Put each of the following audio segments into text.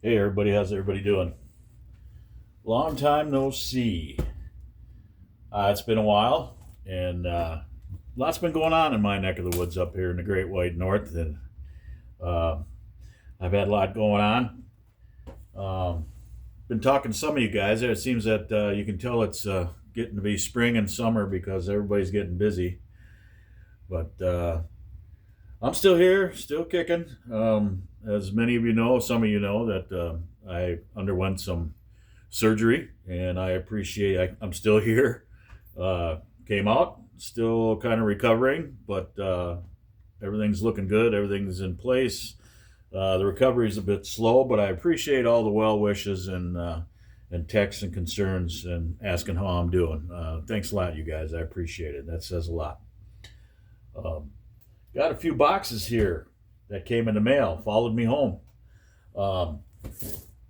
Hey everybody, how's everybody doing? Long time no see. It's been a while, and lots been going on in my neck of the woods up here in the Great White North, and uh, I've had a lot going on. Um, been talking to some of you guys. It seems that you can tell it's getting to be spring and summer because everybody's getting busy. But I'm still here, still kicking. As many of you know, some of you know that I underwent some surgery, and I appreciate. I'm still here. Came out, still kind of recovering, but everything's looking good. Everything's in place. The recovery is a bit slow, but I appreciate all the well wishes and texts and concerns and asking how I'm doing. Thanks a lot, you guys. I appreciate it. That says a lot. Um, got a few boxes here that came in the mail. Followed me home. Um,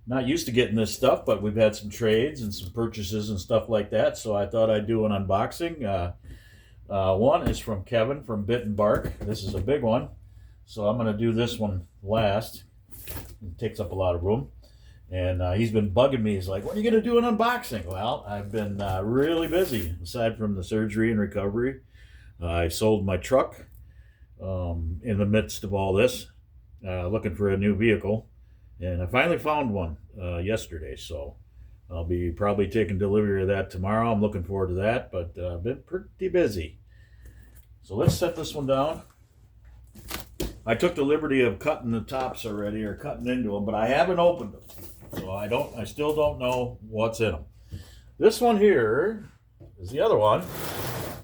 Not used to getting this stuff, but we've had some trades and some purchases and stuff like that. So I thought I'd do an unboxing. One is from Kevin from Bit and Bark. This is a big one, so I'm going to do this one last. It takes up a lot of room, and he's been bugging me. He's like, "When are you going to do an unboxing?" Well, I've been really busy. Aside from the surgery and recovery, I sold my truck in the midst of all this, looking for a new vehicle. And I finally found one yesterday, so I'll be probably taking delivery of that tomorrow. I'm looking forward to that, but I've been pretty busy. So let's set this one down. I took the liberty of cutting the tops already, or cutting into them, but I haven't opened them, so I still don't know what's in them. This one here is the other one.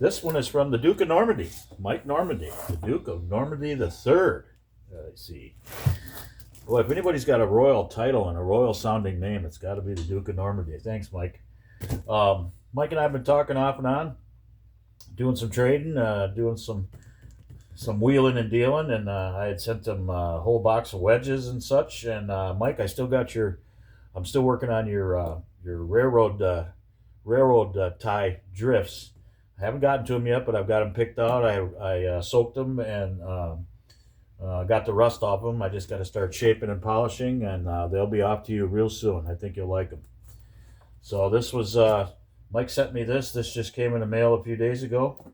This one is from the Duke of Normandy, Mike Normandy, the Duke of Normandy the Third. Let's see. Boy, if anybody's got a royal title and a royal sounding name, it's got to be the Duke of Normandy. Thanks, Mike. Mike and I have been talking off and on, doing some trading, doing some wheeling and dealing, and I had sent him a whole box of wedges and such. And Mike, I'm still working on your railroad tie drifts. I haven't gotten to them yet, but I've got them picked out. I soaked them and got the rust off them. I just got to start shaping and polishing, and they'll be off to you real soon. I think you'll like them. So this was Mike sent me this. This just came in the mail a few days ago,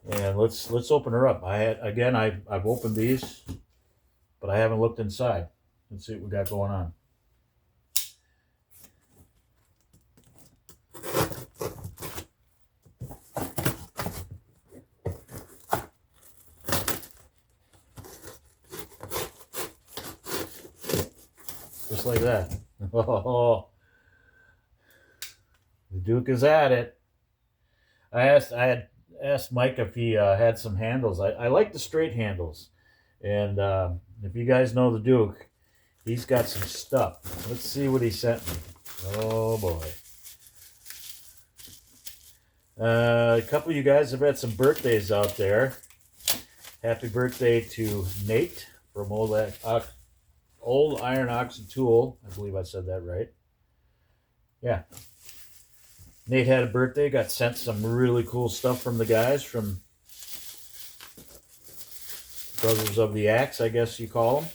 and let's open her up. I've opened these, but I haven't looked inside. Let's see what we got going on. Just like that. Oh, the Duke is at it. I had asked Mike if he had some handles. I like the straight handles, and if you guys know the Duke, he's got some stuff. Let's see what he sent me. Oh boy. A couple of you guys have had some birthdays out there. Happy birthday to Nate from Old Iron Ox and Tool. I believe I said that right. Yeah. Nate had a birthday, got sent some really cool stuff from the guys from Brothers of the Axe, I guess you call them.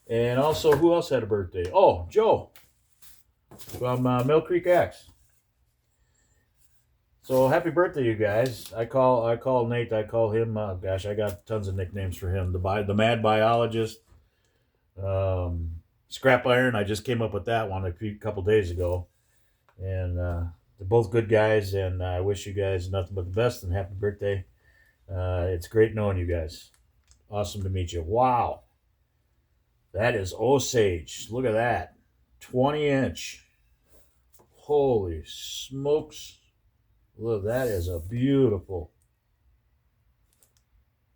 And also, who else had a birthday? Oh, Joe from Mill Creek Axe. So happy birthday, you guys! I call Nate. I call him. Gosh, I got tons of nicknames for him. The Mad Biologist, Scrap Iron. I just came up with that one a couple days ago, and they're both good guys. And I wish you guys nothing but the best and happy birthday. It's great knowing you guys. Awesome to meet you. Wow, that is Osage. Look at that, 20-inch. Holy smokes! Look, that is a beautiful,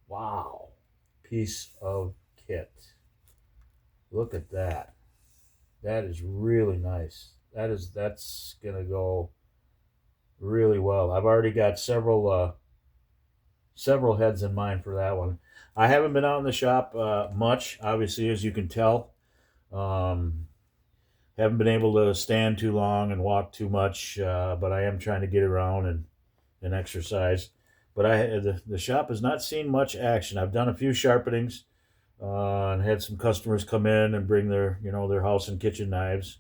wow, piece of kit. Look at that. That is really nice. That's gonna go really well. I've already got several heads in mind for that one. I haven't been out in the shop much, obviously, as you can tell. Haven't been able to stand too long and walk too much, but I am trying to get around and exercise. But the shop has not seen much action. I've done a few sharpenings. and had some customers come in and bring their, their house and kitchen knives.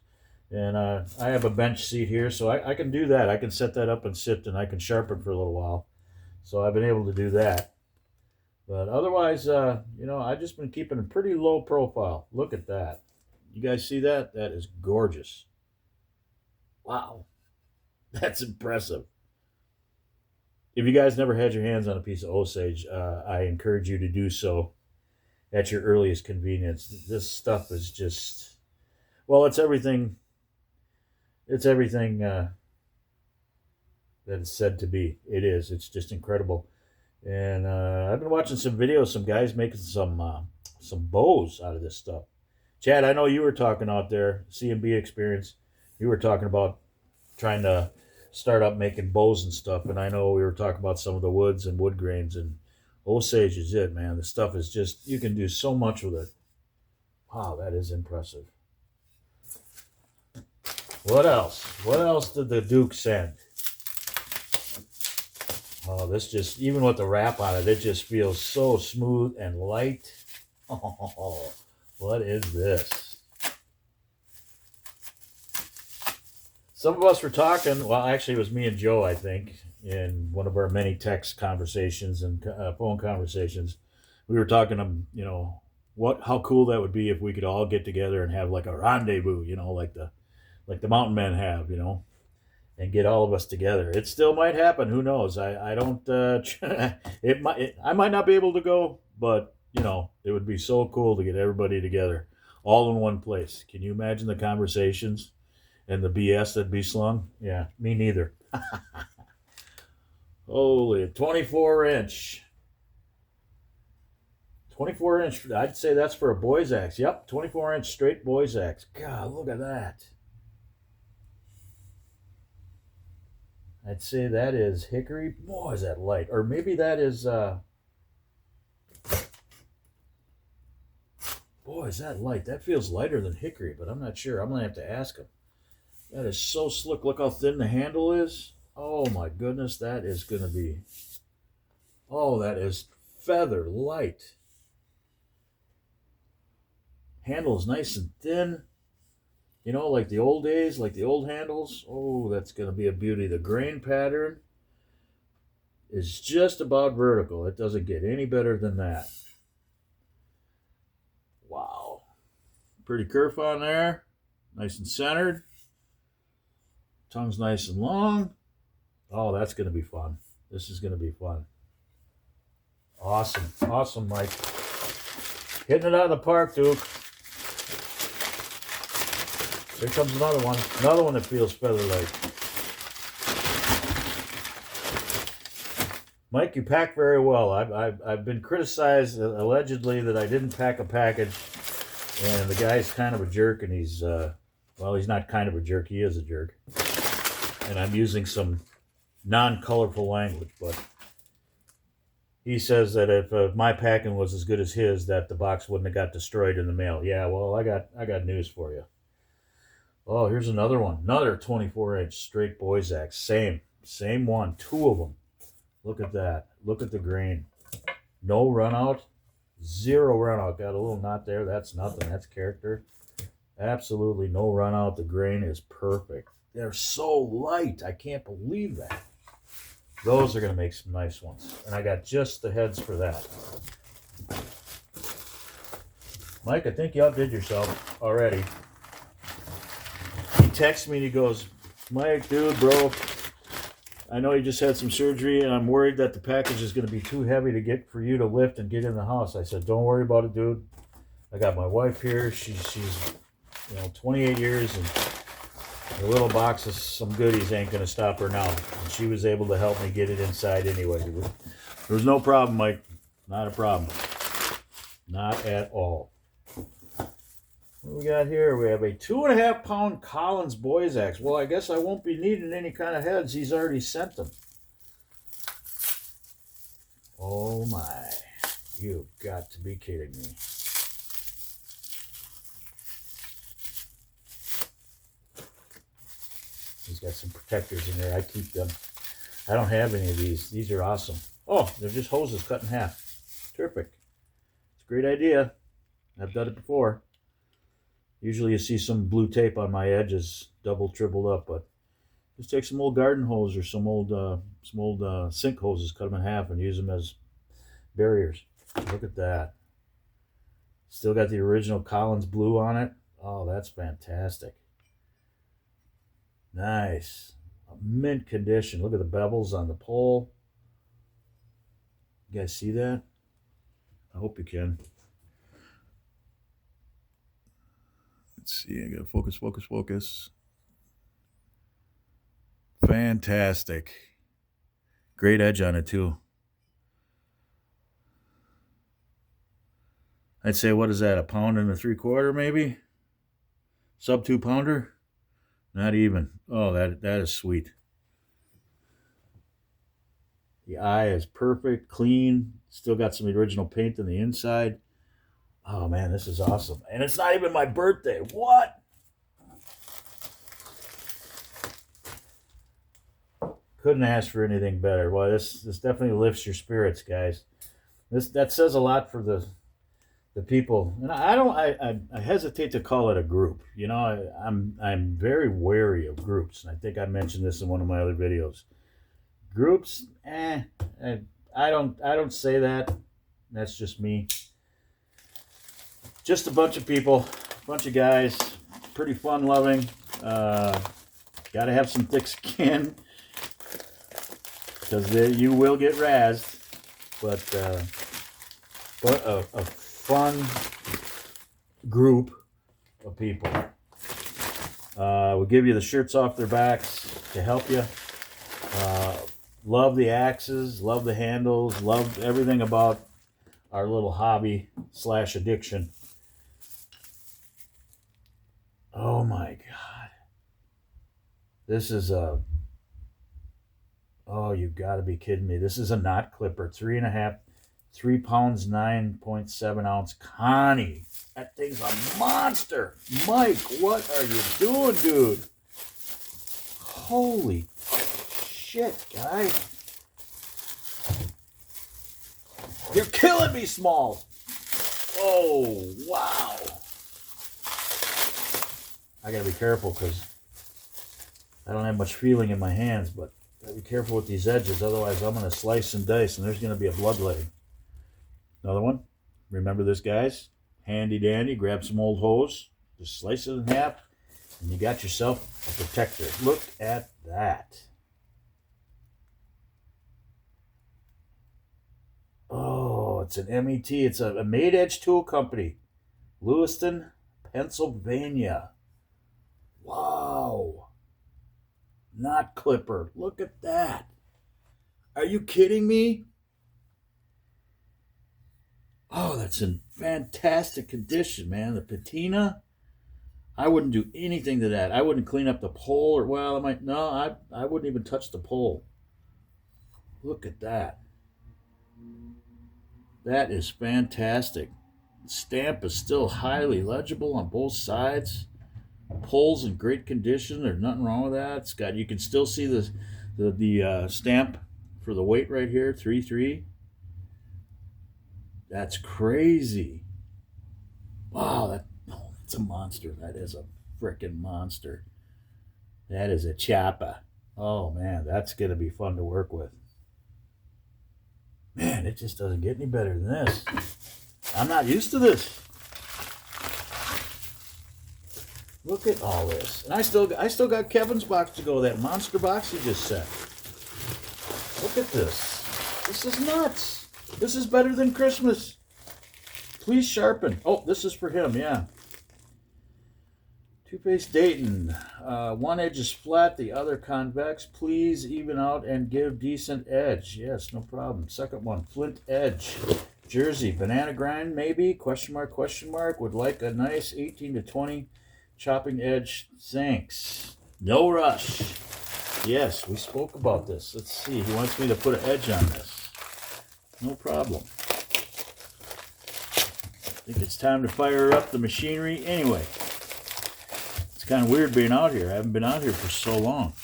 And I have a bench seat here, so I can do that. I can set that up and sit, and I can sharpen for a little while. So I've been able to do that. But otherwise, I've just been keeping a pretty low profile. Look at that. You guys see that? That is gorgeous. Wow. That's impressive. If you guys never had your hands on a piece of Osage, I encourage you to do so at your earliest convenience. This stuff is just, well, it's everything. It's everything that it's said to be. It is. It's just incredible. And I've been watching some videos. Some guys making some bows out of this stuff. Chad, I know you were talking out there, C&B Experience. You were talking about trying to start up making bows and stuff, and I know we were talking about some of the woods and wood grains, and Osage is it, man. The stuff is just, you can do so much with it. Wow, that is impressive. What else? What else did the Duke send? Oh, this just, even with the wrap on it, it just feels so smooth and light. Oh, what is this? Some of us were talking, well, actually it was me and Joe, I think, in one of our many text conversations and phone conversations. We were talking, how cool that would be if we could all get together and have like a rendezvous, like the mountain men have, and get all of us together. It still might happen. Who knows? I don't, I might not be able to go, but it would be so cool to get everybody together all in one place. Can you imagine the conversations and the BS that'd be slung? Yeah, me neither. Holy, 24-inch. 24-inch, I'd say that's for a boy's axe. Yep, 24-inch straight boy's axe. God, look at that. I'd say that is hickory. Boy, is that light. Or maybe that is, boy, is that light. That feels lighter than hickory, but I'm not sure. I'm going to have to ask him. That is so slick. Look how thin the handle is. Oh my goodness, that is going to be, oh, that is feather light. Handle is nice and thin. Like the old days, like the old handles. Oh, that's going to be a beauty. The grain pattern is just about vertical. It doesn't get any better than that. Wow. Pretty kerf on there. Nice and centered. Tongue's nice and long. Oh, that's going to be fun. This is going to be fun. Awesome. Awesome, Mike. Hitting it out of the park, Duke. Here comes another one. Another one that feels feather-like. Mike, you pack very well. I've been criticized allegedly that I didn't pack a package, and the guy's kind of a jerk, and he's not kind of a jerk. He is a jerk. And I'm using some non-colorful language, but he says that if my packing was as good as his, that the box wouldn't have got destroyed in the mail. Yeah, well, I got news for you. Oh, here's another one. Another 24-inch straight boy's axe. Same one. Two of them. Look at that. Look at the grain. No run out. Zero run out. Got a little knot there. That's nothing. That's character. Absolutely no run out. The grain is perfect. They're so light. I can't believe that. Those are going to make some nice ones. And I got just the heads for that. Mike, I think you outdid yourself already. He texts me and he goes, Mike, dude, bro, I know you just had some surgery and I'm worried that the package is going to be too heavy to get for you to lift and get in the house. I said, don't worry about it, dude. I got my wife here. She's 28 years, and the little box of some goodies ain't going to stop her now. And she was able to help me get it inside anyway. There was no problem, Mike. Not a problem. Not at all. What do we got here? We have a 2.5 pound Collins boy's axe. Well, I guess I won't be needing any kind of heads. He's already sent them. Oh my. You've got to be kidding me. He's got some protectors in there. I keep them. I don't have any of these. These are awesome. Oh, they're just hoses cut in half. Terrific. It's a great idea. I've done it before. Usually you see some blue tape on my edges, double, tripled up, but just take some old garden hose or some old sink hoses, cut them in half, and use them as barriers. Look at that. Still got the original Collins blue on it. Oh, that's fantastic. Nice. A mint condition. Look at the bevels on the pole. You guys see that? I hope you can. Let's see. I gotta focus. Fantastic. Great edge on it too. I'd say, what is that, 1 3/4 pounds maybe? Sub 2 pounder? Not even. Oh, that is sweet. The eye is perfect, clean. Still got some original paint on the inside. Oh man, this is awesome. And it's not even my birthday. What? Couldn't ask for anything better. Well, this definitely lifts your spirits, guys. That says a lot for the people. And I hesitate to call it a group. You know, I'm very wary of groups. And I think I mentioned this in one of my other videos. Groups, I don't say that. That's just me. Just a bunch of people, a bunch of guys, pretty fun loving. Got to have some thick skin because you will get razzed. But a fun group of people. We'll give you the shirts off their backs to help you. Love the axes, love the handles, love everything about our little hobby / addiction. Oh my God. This is oh, you've got to be kidding me. This is a knot clipper, 3 pounds, 9.7 ounce Connie. That thing's a monster. Mike, what are you doing, dude? Holy shit, guy. You're killing me, Smalls. Oh, wow. I gotta be careful because I don't have much feeling in my hands, but gotta be careful with these edges, otherwise I'm gonna slice and dice and there's gonna be a bloodletting. Another one. Remember this, guys? Handy dandy, grab some old hose, just slice it in half, and you got yourself a protector. Look at that. Oh, it's an MET. It's a Made Edge Tool Company. Lewiston, Pennsylvania. Wow. Knot clipper. Look at that. Are you kidding me? Oh, that's in fantastic condition, man. The patina. I wouldn't do anything to that. I wouldn't clean up the pole, or well, I might. No, I wouldn't even touch the pole. Look at that. That is fantastic. The stamp is still highly legible on both sides. Pole's in great condition. There's nothing wrong with that. It's got, you can still see the stamp for the weight right here, 3.3. That's crazy. Wow, that's a monster. That is a freaking monster. That is a choppa. Oh man, that's gonna be fun to work with. Man, it just doesn't get any better than this. I'm not used to this. Look at all this. And I still got Kevin's box to go, that monster box he just sent. Look at this. This is nuts. This is better than Christmas. Please sharpen. Oh, this is for him, yeah. Two-Faced Dayton. One edge is flat, the other convex. Please even out and give decent edge. Yes, no problem. Second one, Flint Edge. Jersey, banana grind maybe? Question mark, question mark. Would like a nice 18 to 20 chopping edge. Thanks. No rush. Yes, we spoke about this. Let's see. He wants me to put an edge on this. No problem. I think it's time to fire up the machinery anyway. It's kind of weird being out here. I haven't been out here for so long.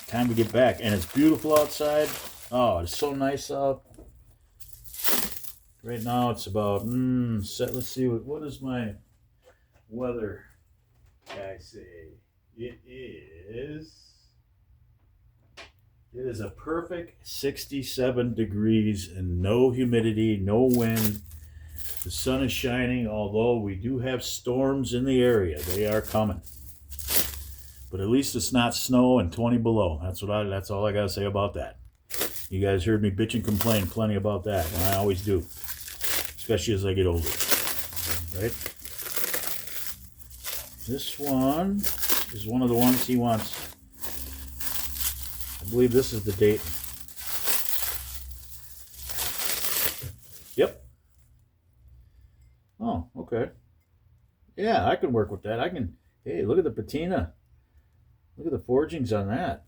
Time to get back. And it's beautiful outside. Oh, it's so nice out. Right now it's about, let's see, what does my weather guy say? It is a perfect 67 degrees and no humidity, no wind. The sun is shining, although we do have storms in the area. They are coming. But at least it's not snow and 20 below. That's all I gotta say about that. You guys heard me bitch and complain plenty about that, and I always do. Especially as I get older. Right? This one is one of the ones he wants. I believe this is the date. Yep. Oh, okay. Yeah, I can work with that. Hey, look at the patina. Look at the forgings on that.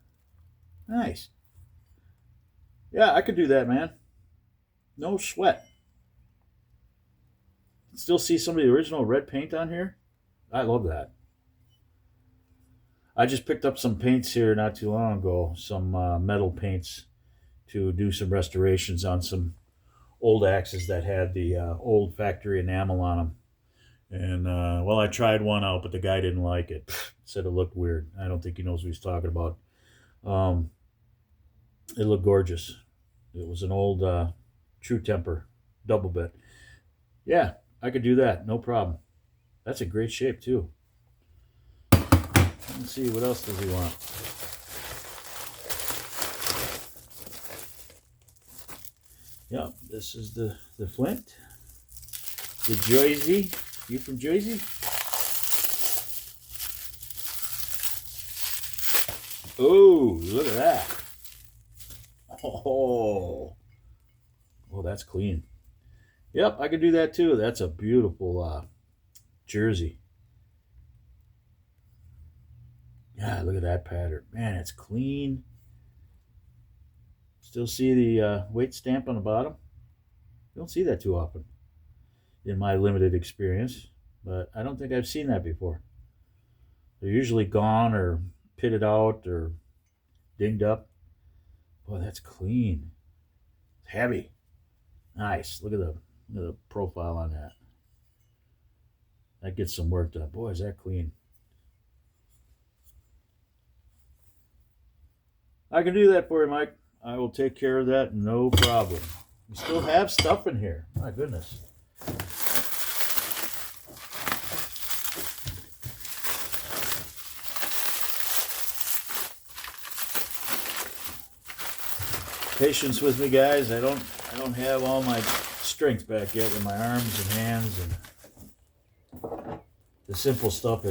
Nice. Yeah, I could do that, man. No sweat. Still see some of the original red paint on here. I love that. I just picked up some paints here not too long ago, some metal paints to do some restorations on some old axes that had the old factory enamel on them. And, well, I tried one out, but the guy didn't like it. Said it looked weird. I don't think he knows what he's talking about. It looked gorgeous. It was an old True Temper double bit. Yeah, I could do that. No problem. That's a great shape, too. Let's see, what else does he want? Yeah, this is the flint. The Jersey. You from Jersey? Oh, look at that. Oh, that's clean. Yep, I could do that too. That's a beautiful jersey. Yeah, look at that pattern. Man, it's clean. Still see the weight stamp on the bottom. You don't see that too often in my limited experience, but I don't think I've seen that before. They're usually gone or pitted out or dinged up. Boy, that's clean. It's heavy. Nice. Look at the profile on that. That gets some work done. Boy, is that clean. I can do that for you, Mike. I will take care of that, no problem. We still have stuff in here. My goodness. Patience with me, guys. I don't have all my strength back yet in my arms and hands, and the simple stuff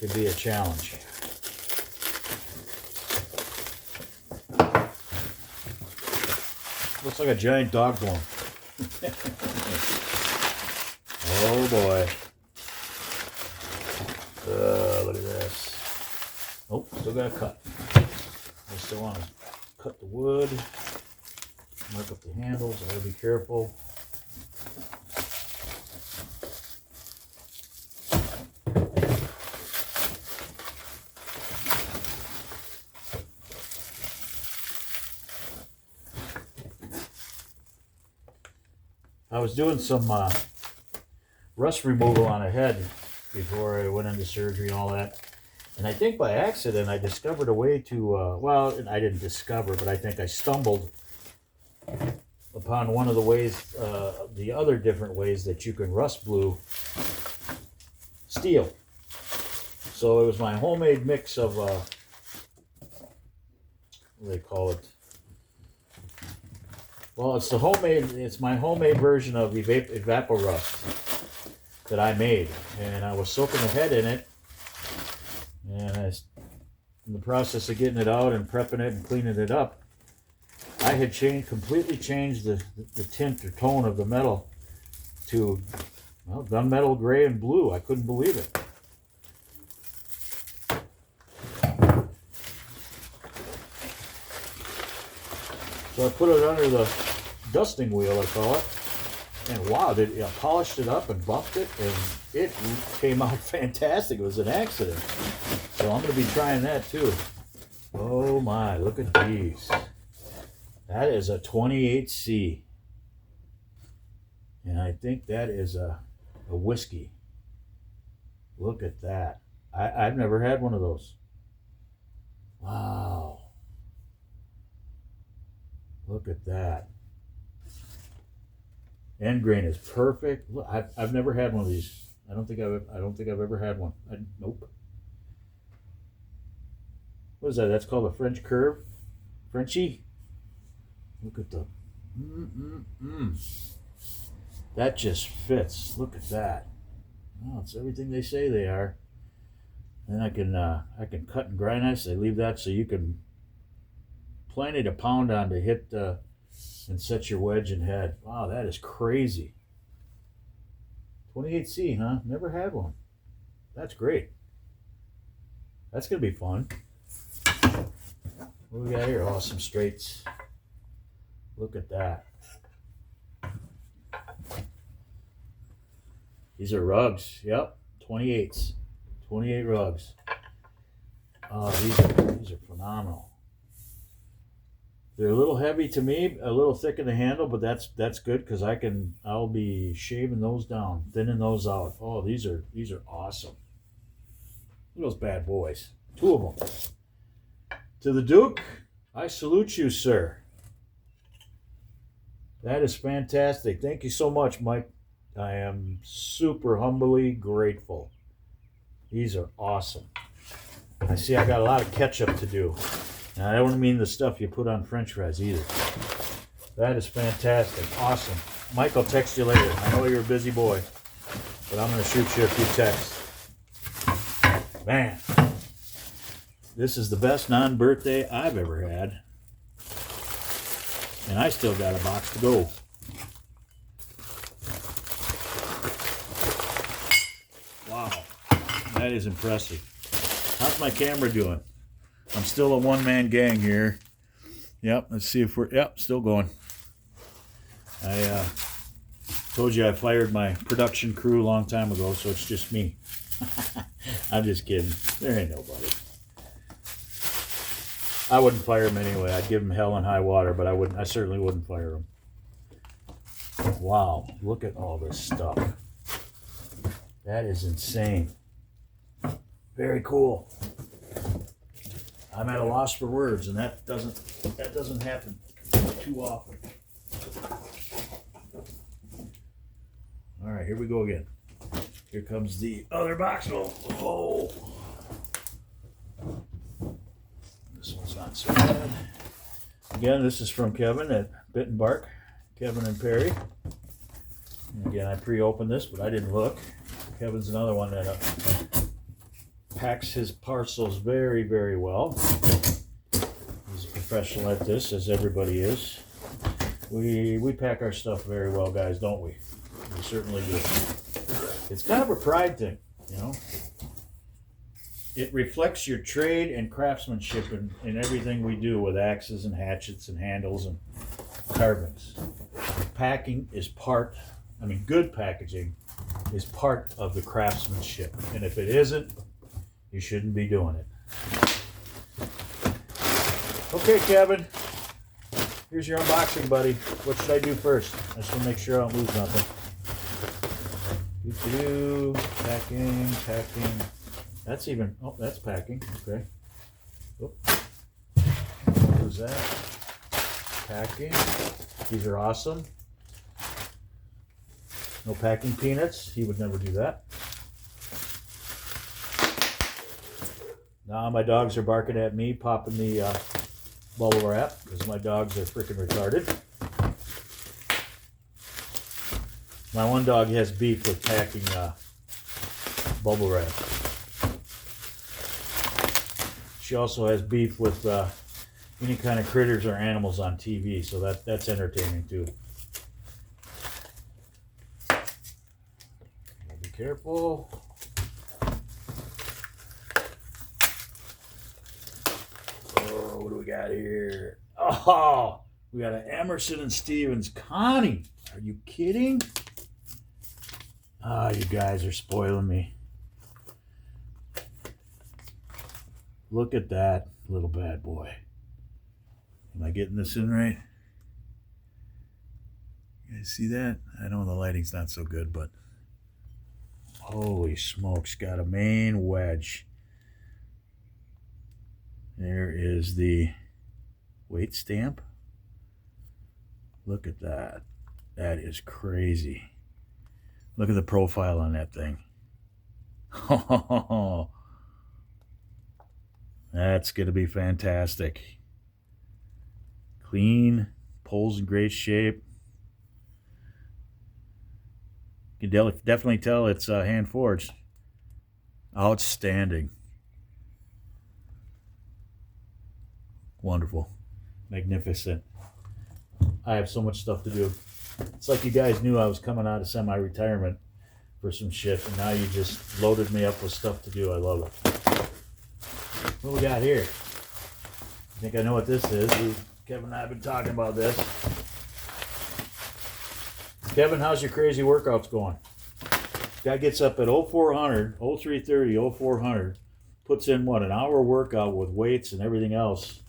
could be a challenge. Looks like a giant dog bone. Oh boy. Look at this. Oh, still got to cut. I still want to cut the wood, mark up the handles. I gotta be careful. I was doing some rust removal on a head before I went into surgery and all that. And I think by accident I discovered a way to, well, I didn't discover, but I think I stumbled upon one of the ways, the other different ways that you can rust blue steel. So it was my homemade mix of, what do they call it? Well, it's my homemade version of Evapo-Rust that I made. And I was soaking the head in it. And in the process of getting it out and prepping it and cleaning it up, I had completely changed the tint or tone of the metal to, well, gunmetal gray and blue. I couldn't believe it. So I put it under the dusting wheel, I call it. And wow, I polished it up and buffed it, and it came out fantastic. It was an accident. So I'm going to be trying that too. Oh my, look at these. That is a 28C. And I think that is a whiskey. Look at that. I've never had one of those. Wow. Look at that. End grain is perfect. Look, I've never had one of these. I don't think I've ever had one. Nope. What is that? That's called a French curve. Frenchy. Look at the. That just fits. Look at that. Oh, it's everything they say they are. Then I can cut and grind this. They leave that so you can plenty to pound on to hit and set your wedge and head. Wow, that is crazy. 28C, huh? Never had one. That's great. That's gonna be fun. What do we got here? Oh, some straights. Look at that. These are rugs. Yep, 28s. 28 rugs. Oh, these are phenomenal. They're a little heavy to me, a little thick in the handle, but that's good because I'll be shaving those down, thinning those out. Oh, these are awesome. Look at those bad boys. 2 of them. To the Duke, I salute you, sir. That is fantastic. Thank you so much, Mike. I am super humbly grateful. These are awesome. I see I got a lot of ketchup to do. And I don't mean the stuff you put on French fries either. That is fantastic. Awesome. Mike, I'll text you later. I know you're a busy boy, but I'm going to shoot you a few texts. Man, this is the best non-birthday I've ever had. And I still got a box to go. Wow, that is impressive. How's my camera doing? I'm still a one-man gang here. Yep, let's see if we're... Yep, still going. I told you I fired my production crew a long time ago, so it's just me. I'm just kidding. There ain't nobody. I wouldn't fire them anyway. I'd give them hell and high water, but I certainly wouldn't fire them. Wow, look at all this stuff. That is insane. Very cool. I'm at a loss for words, and that doesn't happen too often. All right, here we go again. Here comes the other box. Oh, this one's not so bad. Again, this is from Kevin at Bit and Bark. Kevin and Perry. And again, I pre-opened this, but I didn't look. Kevin's another one that packs his parcels very, very well. He's a professional at this, as everybody is. We pack our stuff very well, guys, don't we? We certainly do. It's kind of a pride thing, you know. It reflects your trade and craftsmanship in everything we do with axes and hatchets and handles and carvings. Packing is good packaging is part of the craftsmanship. And if it isn't, you shouldn't be doing it. Okay, Kevin. Here's your unboxing, buddy. What should I do first? I just want to make sure I don't lose nothing. Packing. That's packing. Okay. Oh. Who's that? Packing. These are awesome. No packing peanuts. He would never do that. Now my dogs are barking at me, popping the bubble wrap, because my dogs are freaking retarded. My one dog has beef with packing bubble wrap. She also has beef with any kind of critters or animals on TV, so that's entertaining too. Be careful. Oh, what do we got here? Oh, we got an Emerson and Stevens Connie. Are you kidding? Ah, you guys are spoiling me. Look at that little bad boy. Am I getting this in right? You guys see that? I know the lighting's not so good, but holy smokes, got a main wedge. There is the weight stamp. Look at that. That is crazy. Look at the profile on that thing. Oh, that's going to be fantastic. Clean, pole's in great shape. You can definitely tell it's hand forged. Outstanding. Wonderful. Magnificent. I have so much stuff to do. It's like you guys knew I was coming out of semi-retirement for some shit, and now you just loaded me up with stuff to do. I love it. What we got here? I think I know what this is. Kevin and I have been talking about this. Kevin, how's your crazy workouts going? Guy gets up at 0400, 0330, 0400, puts in what, an hour workout with weights and everything else,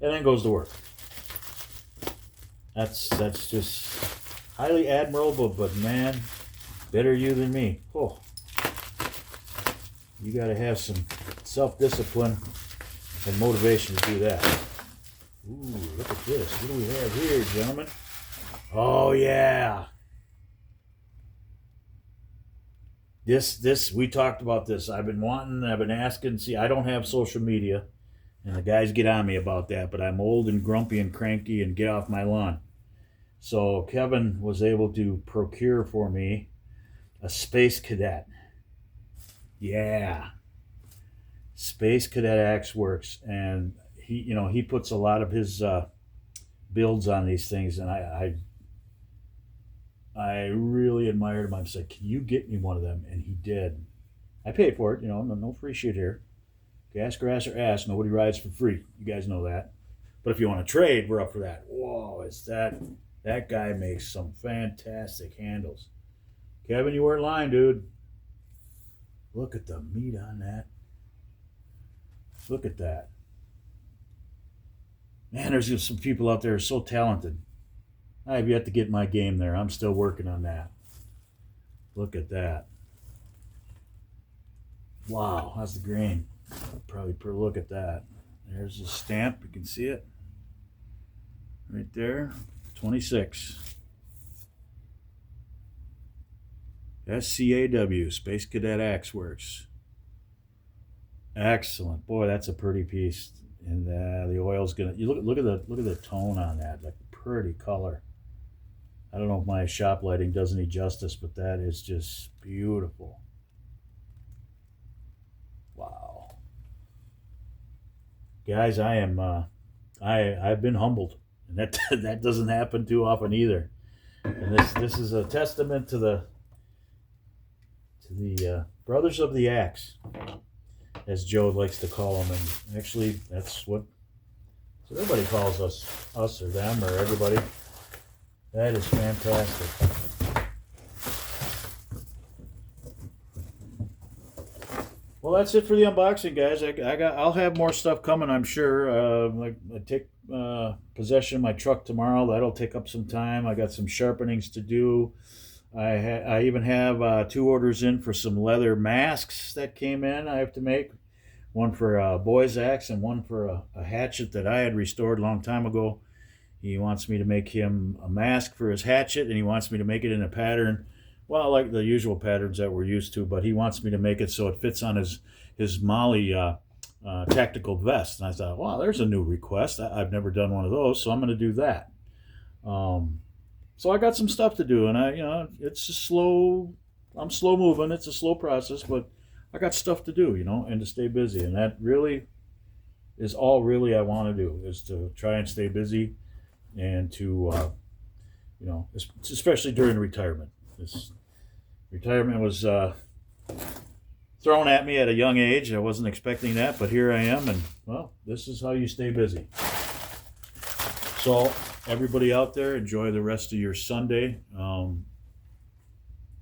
and then goes to work. That's just highly admirable, but man, better you than me. Oh, you got to have some self-discipline and motivation to do that. Ooh, look at this. What do we have here, gentlemen? Oh yeah. This we talked about this. I've been asking. See, I don't have social media, and the guys get on me about that, but I'm old and grumpy and cranky and get off my lawn. So Kevin was able to procure for me a Space Cadet. Yeah. Space Cadet Axe Works, and he puts a lot of his builds on these things, and I really admired him. I said, "Can you get me one of them?" And he did. I paid for it, no free shit here. Gas, grass, or ass, nobody rides for free. You guys know that. But if you want to trade, we're up for that. Whoa, that guy makes some fantastic handles. Kevin, you weren't lying, dude. Look at the meat on that. Look at that. Man, there's some people out there who are so talented. I have yet to get my game there. I'm still working on that. Look at that. Wow, how's the grain? Probably per look at that. There's the stamp. You can see it. Right there. 26. SCAW, Space Cadet Axe Works. Excellent. Boy, that's a pretty piece. And the oil's gonna. You look at the tone on that. Like pretty color. I don't know if my shop lighting does any justice, but that is just beautiful. Wow. Guys, I am I've been humbled. And that doesn't happen too often either. And this is a testament to the brothers of the axe, as Joe likes to call them. And actually, that's what everybody calls us or them or everybody. That is fantastic. Well, that's it for the unboxing, guys. I'll have more stuff coming, I'm sure. I take possession of my truck tomorrow. That'll take up some time. I got some sharpenings to do. I even have 2 orders in for some leather masks that came in. I have to make one for a boy's axe and one for a hatchet that I had restored a long time ago. He wants me to make him a mask for his hatchet, and he wants me to make it in a pattern, well, like the usual patterns that we're used to, but he wants me to make it so it fits on his Molly tactical vest. And I thought, wow, there's a new request. I've never done one of those, so I'm going to do that. So I got some stuff to do, and it's a slow. I'm slow moving. It's a slow process, but I got stuff to do, and to stay busy, and that really is all really I want to do, is to try and stay busy, and to especially during retirement. This retirement was thrown at me at a young age. I wasn't expecting that, but here I am, and well, this is how you stay busy. So everybody out there, enjoy the rest of your Sunday.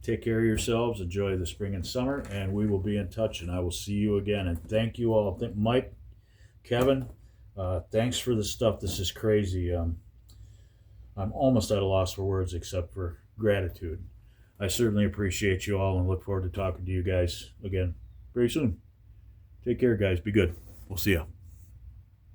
Take care of yourselves. Enjoy the spring and summer, and we will be in touch, and I will see you again. And thank you all. Mike, Kevin, thanks for the stuff. This is crazy. I'm almost at a loss for words except for gratitude. I certainly appreciate you all and look forward to talking to you guys again very soon. Take care, guys. Be good. We'll see you.